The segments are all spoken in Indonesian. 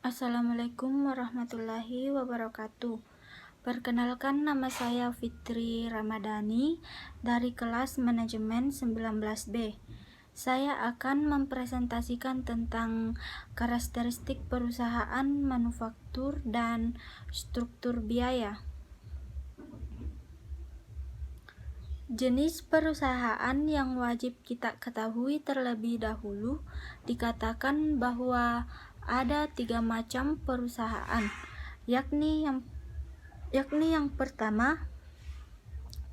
Assalamualaikum warahmatullahi wabarakatuh. Perkenalkan, nama saya Fitri Ramadhani dari kelas manajemen 19B. Saya akan mempresentasikan tentang karakteristik perusahaan manufaktur dan struktur biaya. Jenis perusahaan yang wajib kita ketahui terlebih dahulu dikatakan bahwa ada 3 macam perusahaan, yakni yang pertama,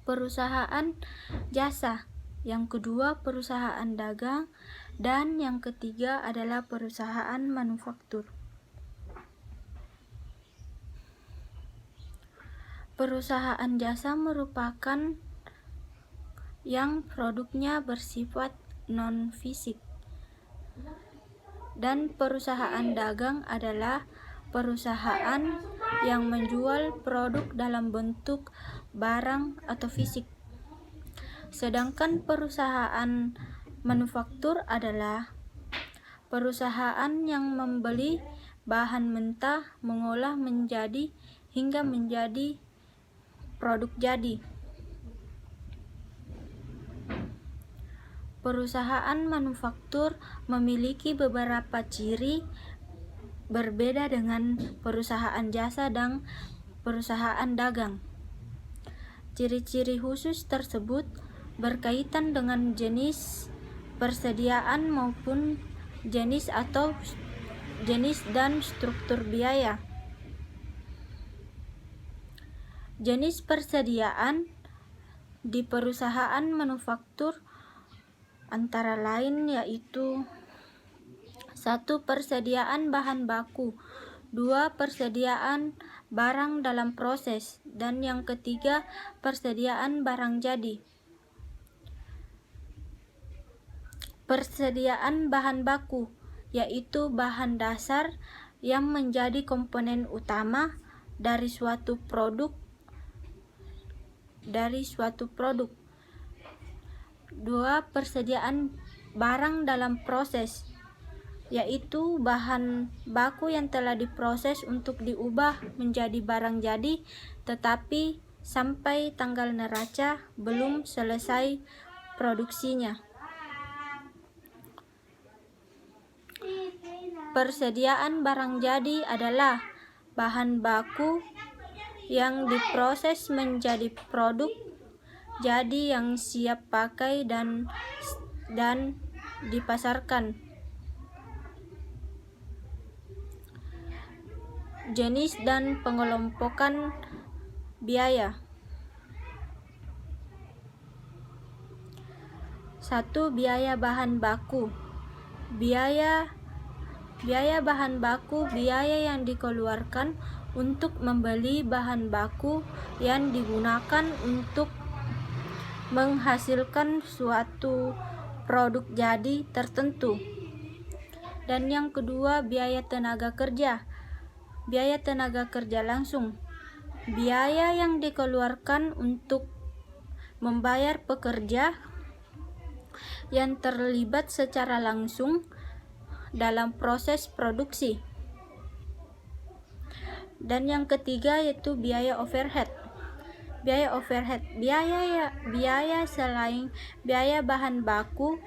perusahaan jasa, yang kedua perusahaan dagang, dan yang ketiga adalah perusahaan manufaktur. Perusahaan jasa merupakan yang produknya bersifat non-fisik, dan perusahaan dagang adalah perusahaan yang menjual produk dalam bentuk barang atau fisik. Sedangkan perusahaan manufaktur adalah perusahaan yang membeli bahan mentah, mengolah hingga menjadi produk jadi. Perusahaan manufaktur memiliki beberapa ciri berbeda dengan perusahaan jasa dan perusahaan dagang. Ciri-ciri khusus tersebut berkaitan dengan jenis persediaan maupun jenis dan struktur biaya. Jenis persediaan di perusahaan manufaktur antara lain yaitu 1. Persediaan bahan baku, 2. Persediaan barang dalam proses, dan yang ketiga persediaan barang jadi. Persediaan bahan baku yaitu bahan dasar yang menjadi komponen utama dari suatu produk. 2. Persediaan barang dalam proses, yaitu bahan baku yang telah diproses untuk diubah menjadi barang jadi, tetapi sampai tanggal neraca belum selesai produksinya. Persediaan barang jadi adalah bahan baku yang diproses menjadi produk jadi yang siap pakai dan dipasarkan. Jenis dan pengelompokan biaya. 1. Biaya bahan baku. Biaya bahan baku biaya yang dikeluarkan untuk membeli bahan baku yang digunakan untuk menghasilkan suatu produk jadi tertentu. Dan yang kedua, biaya tenaga kerja. Biaya tenaga kerja langsung, biaya yang dikeluarkan untuk membayar pekerja yang terlibat secara langsung dalam proses produksi. Dan yang ketiga yaitu biaya overhead. Biaya selain biaya bahan baku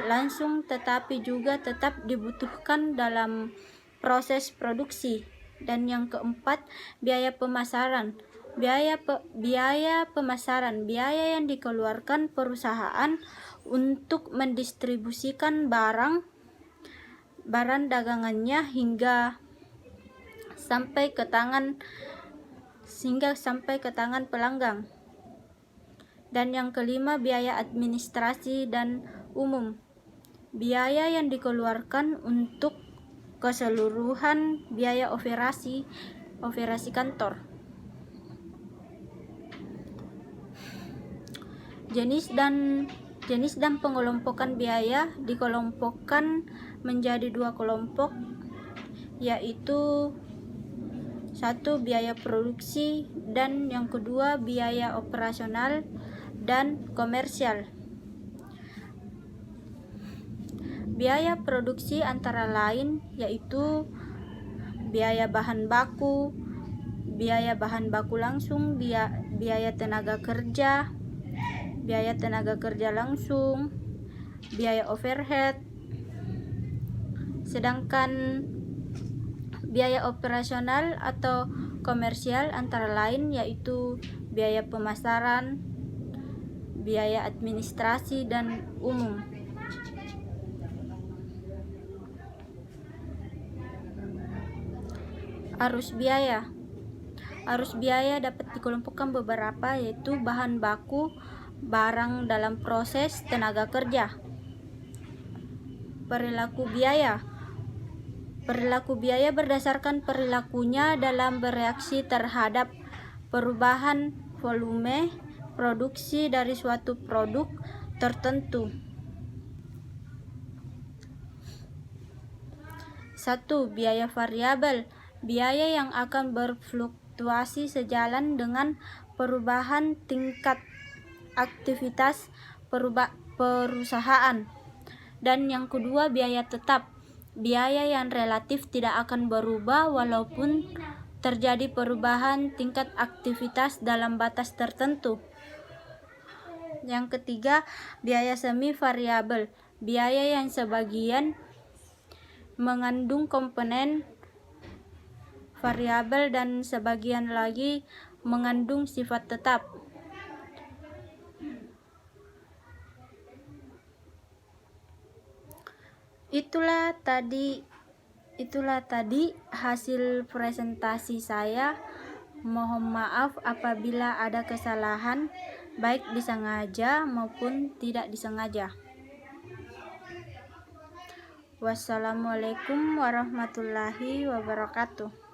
langsung tetapi juga tetap dibutuhkan dalam proses produksi. Dan yang keempat, biaya pemasaran. Biaya pemasaran, biaya yang dikeluarkan perusahaan untuk mendistribusikan barang dagangannya hingga sampai ke tangan pelanggan. Dan yang kelima, biaya administrasi dan umum. Biaya yang dikeluarkan untuk keseluruhan biaya operasi kantor. Jenis dan pengelompokan biaya dikelompokkan menjadi 2 kelompok, yaitu 1. Biaya produksi, dan yang kedua biaya operasional dan komersial. Biaya produksi antara lain yaitu biaya bahan baku, biaya bahan baku langsung, biaya tenaga kerja langsung, biaya overhead. Sedangkan biaya operasional atau komersial antara lain yaitu biaya pemasaran, biaya administrasi dan umum. Arus biaya dapat dikelompokkan beberapa, yaitu bahan baku, barang dalam proses, tenaga kerja. Perilaku biaya berdasarkan perilakunya dalam bereaksi terhadap perubahan volume produksi dari suatu produk tertentu. 1. Biaya variabel, biaya yang akan berfluktuasi sejalan dengan perubahan tingkat aktivitas perusahaan. Dan yang kedua, biaya tetap, biaya yang relatif tidak akan berubah walaupun terjadi perubahan tingkat aktivitas dalam batas tertentu. Yang ketiga, biaya semi variabel, biaya yang sebagian mengandung komponen variabel dan sebagian lagi mengandung sifat tetap. Itulah tadi hasil presentasi saya. Mohon maaf apabila ada kesalahan, baik disengaja maupun tidak disengaja. Wassalamualaikum warahmatullahi wabarakatuh.